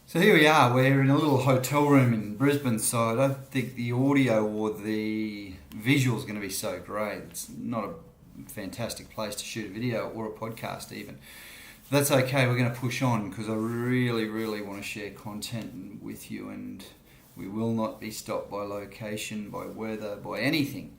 So here we are, we're in a little hotel room in Brisbane, so I don't think the audio or the visual is going to be so great. It's not a fantastic place to shoot a video or a podcast even. That's okay, we're going to push on because I really want to share content with you, and we will not be stopped by location, by weather, by anything.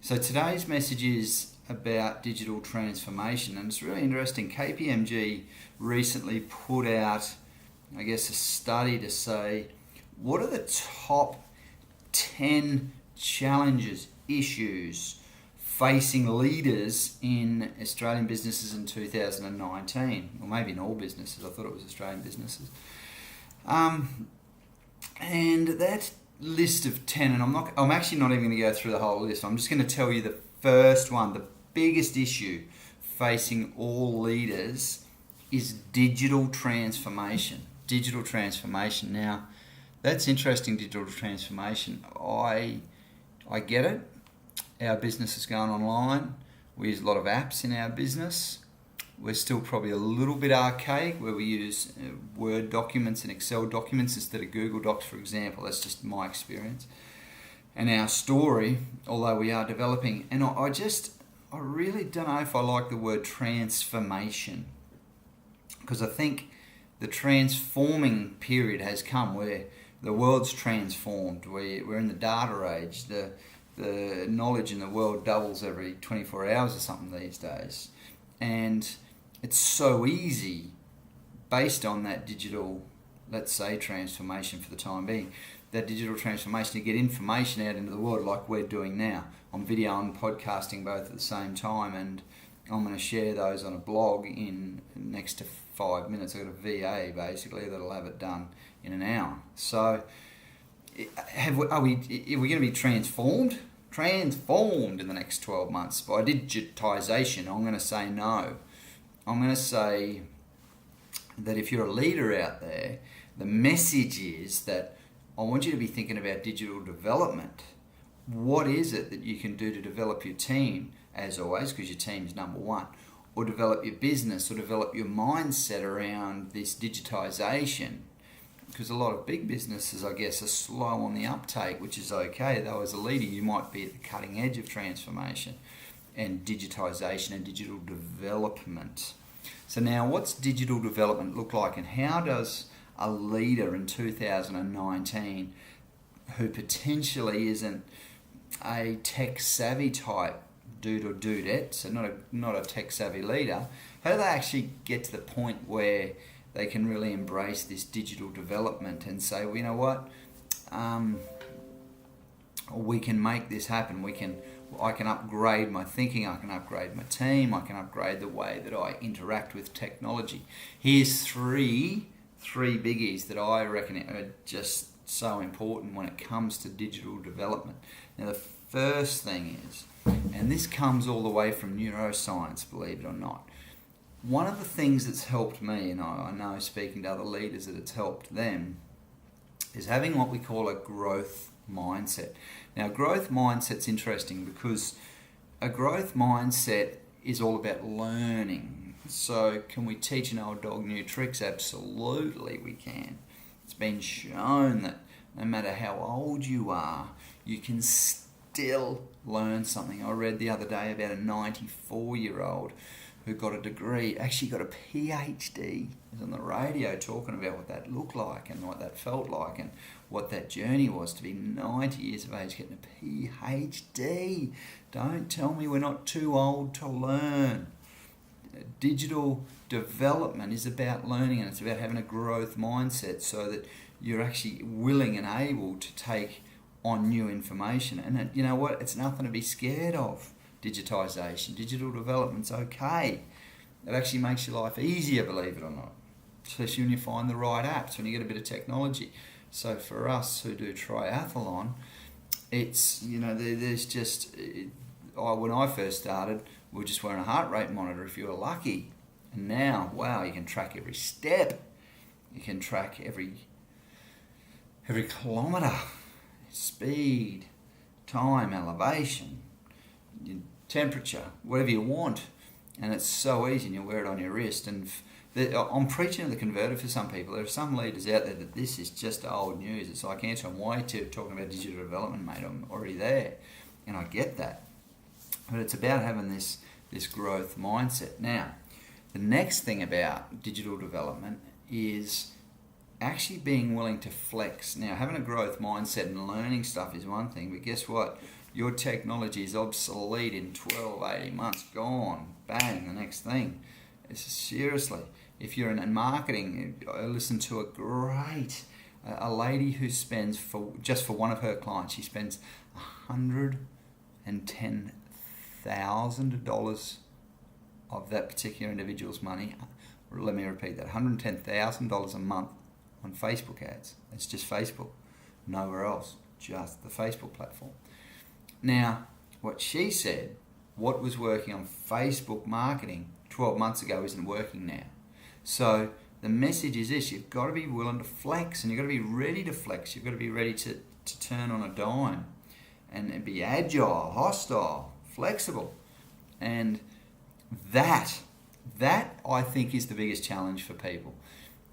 So today's message is about digital transformation, and it's really interesting. KPMG recently put out, I guess, a study to say what are the top 10 challenges, issues facing leaders in Australian businesses in 2019, or maybe in all businesses. I thought it was Australian businesses. And that list of 10, and I'm actually not even going to go through the whole list. I'm just going to tell you the first one. The biggest issue facing all leaders is digital transformation. Digital transformation. Now, that's interesting, digital transformation. I get it. Our business is going online. We use a lot of apps in our business. We're still probably a little bit archaic where we use Word documents and Excel documents instead of Google Docs, for example. That's just my experience. And our story, although we are developing, and I really don't know if I like the word transformation, because I think the transforming period has come where the world's transformed. We're in the data age. The knowledge in the world doubles every 24 hours or something these days. And it's so easy, based on that digital, let's say, transformation for the time being, that digital transformation, to get information out into the world like we're doing now, on video and podcasting both at the same time, and I'm going to share those on a blog in next to 5 minutes. I've got a VA basically that'll have it done in an hour. So are we going to be transformed in the next 12 months by digitisation? I'm going to say no. I'm going to say that if you're a leader out there, the message is that I want you to be thinking about digital development. What is it that you can do to develop your team, as always, because your team's number one, or develop your business, or develop your mindset around this digitisation? Because a lot of big businesses, I guess, are slow on the uptake, which is okay. Though as a leader, you might be at the cutting edge of transformation and digitisation and digital development. So now, what's digital development look like, and how does a leader in 2019 who potentially isn't a tech-savvy type dude or dudette, so not a tech-savvy leader, how do they actually get to the point where they can really embrace this digital development and say, well, you know what, we can make this happen. I can upgrade my thinking, I can upgrade my team, I can upgrade the way that I interact with technology. Here's three biggies that I reckon are just so important when it comes to digital development. Now, the first thing is, and this comes all the way from neuroscience, believe it or not, one of the things that's helped me, and I know speaking to other leaders that it's helped them, is having what we call a growth mindset. Now, growth mindset's interesting because a growth mindset is all about learning. So can we teach an old dog new tricks? Absolutely we can. It's been shown that no matter how old you are, you can still learn something. I read the other day about a 94-year-old who got a degree, actually got a PhD. He was on the radio talking about what that looked like and what that felt like and what that journey was to be 90 years of age getting a PhD. Don't tell me we're not too old to learn. Digital development is about learning, and it's about having a growth mindset so that you're actually willing and able to take on new information. And you know what? It's nothing to be scared of. Digitisation, digital development's okay. It actually makes your life easier, believe it or not, especially when you find the right apps, when you get a bit of technology. So for us who do triathlon, it's, there's just, when I first started, we were just wearing a heart rate monitor if you were lucky. And now, wow, you can track every step. You can track every kilometre, speed, time, elevation, temperature, whatever you want. And it's so easy, and you wear it on your wrist. And I'm preaching to the converted for some people. There are some leaders out there that this is just old news. It's like, Anton, why are you talking about digital development, mate? I'm already there. And I get that. But it's about having this growth mindset. Now, the next thing about digital development is actually being willing to flex. Now, having a growth mindset and learning stuff is one thing, but guess what? Your technology is obsolete in 12, 18 months. Gone. Bang, the next thing. Seriously. If you're in marketing, I listened to a lady who spends, for one of her clients, she spends $110,000 of that particular individual's money. Let me repeat that, $110,000 a month on Facebook ads. It's just Facebook, nowhere else, just the Facebook platform. Now, what she said, what was working on Facebook marketing 12 months ago isn't working now. So the message is this: you've got to be willing to flex, and you've got to be ready to flex. You've got to be ready to turn on a dime and be agile, hostile, flexible. And that I think is the biggest challenge for people.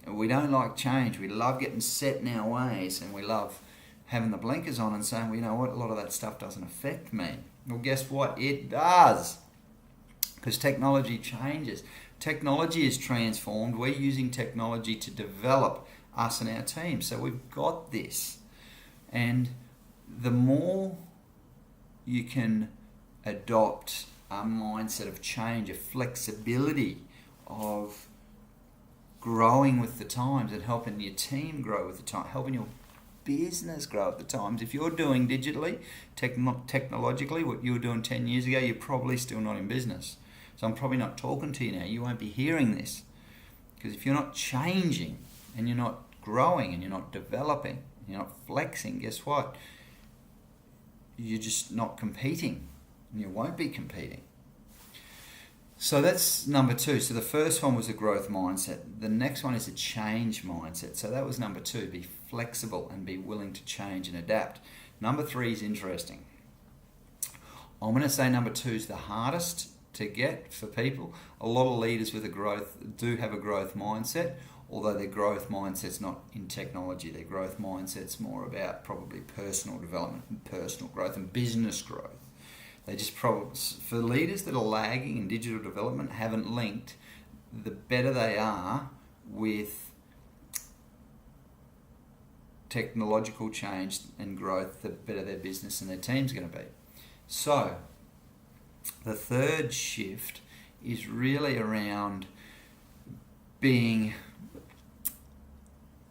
We don't like change. We love getting set in our ways, and we love having the blinkers on and saying, well, you know what, a lot of that stuff doesn't affect me. Well, guess what? It does. Because technology changes. Technology is transformed. We're using technology to develop us and our team. So we've got this. And the more you can adopt a mindset of change, a flexibility of growing with the times and helping your team grow with the time, helping your business grow at the times. If you're doing digitally, technologically, what you were doing 10 years ago, you're probably still not in business. So I'm probably not talking to you now. You won't be hearing this. Because if you're not changing and you're not growing and you're not developing, you're not flexing, guess what? You're just not competing. And you won't be competing. So that's number 2. So the first one was a growth mindset. The next one is a change mindset. So that was number 2. Be flexible and be willing to change and adapt. Number 3 is interesting. I'm going to say number 2 is the hardest to get for people. A lot of leaders with do have a growth mindset, although their growth mindset's not in technology. Their growth mindset's more about probably personal development and personal growth and business growth. They just probably, for leaders that are lagging in digital development, haven't linked, the better they are with technological change and growth, the better their business and their team's going to be. So, the third shift is really around being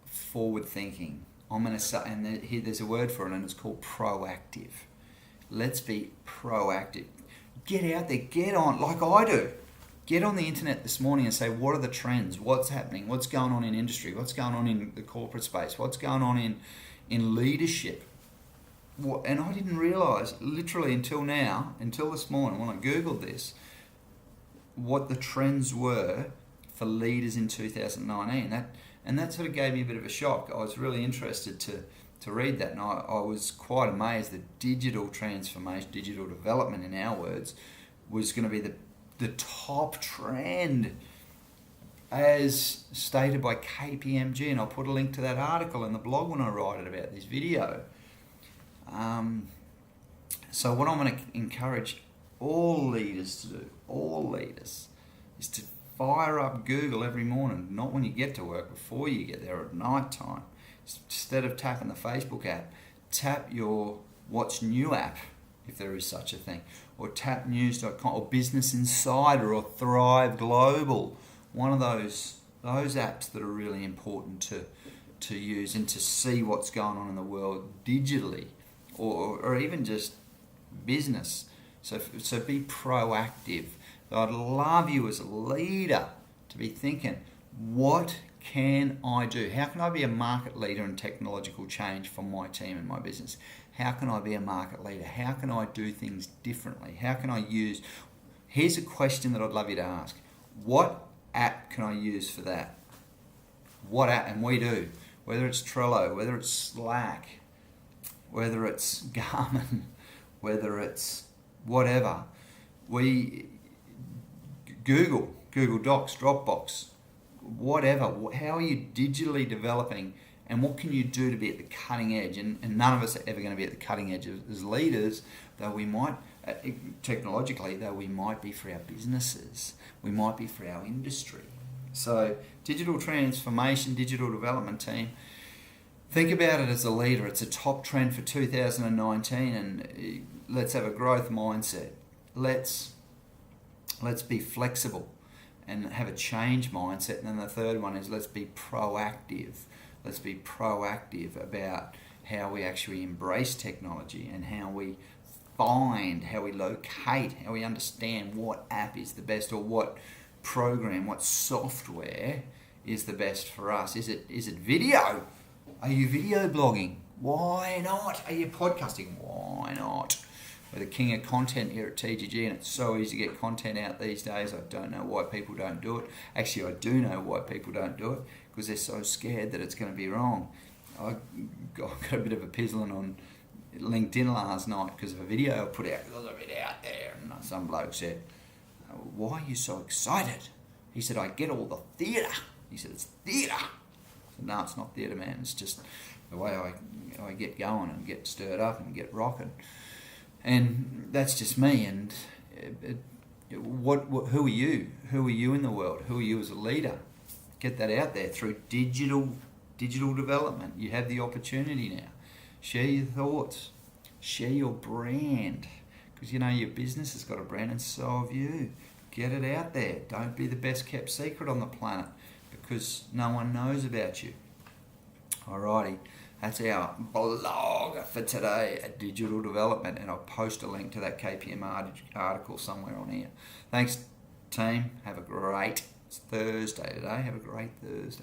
forward thinking. I'm going to say, and here there's a word for it, and it's called proactive. Let's be proactive. Get out there, get on, like I do. Get on the internet this morning and say, what are the trends? What's happening? What's going on in industry? What's going on in the corporate space? What's going on in leadership? And I didn't realise, literally until this morning, when I Googled this, what the trends were for leaders in 2019. And that sort of gave me a bit of a shock. I was really interested to read that, and I was quite amazed that digital transformation, digital development in our words, was going to be the top trend as stated by KPMG, and I'll put a link to that article in the blog when I write it about this video. So what I'm going to encourage all leaders to do, is to fire up Google every morning, not when you get to work, before you get there at night time. Instead of tapping the Facebook app, tap your What's New app, if there is such a thing, or tap news.com, or Business Insider, or Thrive Global. One of those apps that are really important to use and to see what's going on in the world digitally, or even just business. So be proactive. I'd love you as a leader to be thinking, what can I do? How can I be a market leader in technological change for my team and my business? How can I be a market leader? How can I do things differently? How can I use... Here's a question that I'd love you to ask. What app can I use for that? What app? And we do. Whether it's Trello, whether it's Slack, whether it's Garmin, whether it's whatever. Google Docs, Dropbox, whatever. How are you digitally developing, and what can you do to be at the cutting edge? And none of us are ever going to be at the cutting edge as leaders, though we might, technologically, though we might be for our businesses, we might be for our industry. So digital transformation, digital development team, think about it as a leader. It's a top trend for 2019, and let's have a growth mindset. Let's be flexible and have a change mindset. And then the third one is let's be proactive. Let's be proactive about how we actually embrace technology and how we find, how we locate, how we understand what app is the best, or what program, what software is the best for us. Is it video? Are you video blogging? Why not? Are you podcasting? Why not? We're the king of content here at TGG, and it's so easy to get content out these days. I don't know why people don't do it. Actually, I do know why people don't do it, because they're so scared that it's going to be wrong. I got a bit of a pizzling on LinkedIn last night because of a video I put out. There's a bit out there, and some bloke said, "Why are you so excited?" He said, "I get all the theatre." He said, "It's theatre." I said, "No, it's not theatre, man. It's just the way I get going and get stirred up and get rocking." And that's just me. And who are you? Who are you in the world? Who are you as a leader? Get that out there through digital development. You have the opportunity now. Share your thoughts. Share your brand. Because your business has got a brand, and so have you. Get it out there. Don't be the best kept secret on the planet, because no one knows about you. Alrighty. That's our blog for today at Digital Development, and I'll post a link to that KPM article somewhere on here. Thanks, team. Have a great Thursday today. Have a great Thursday.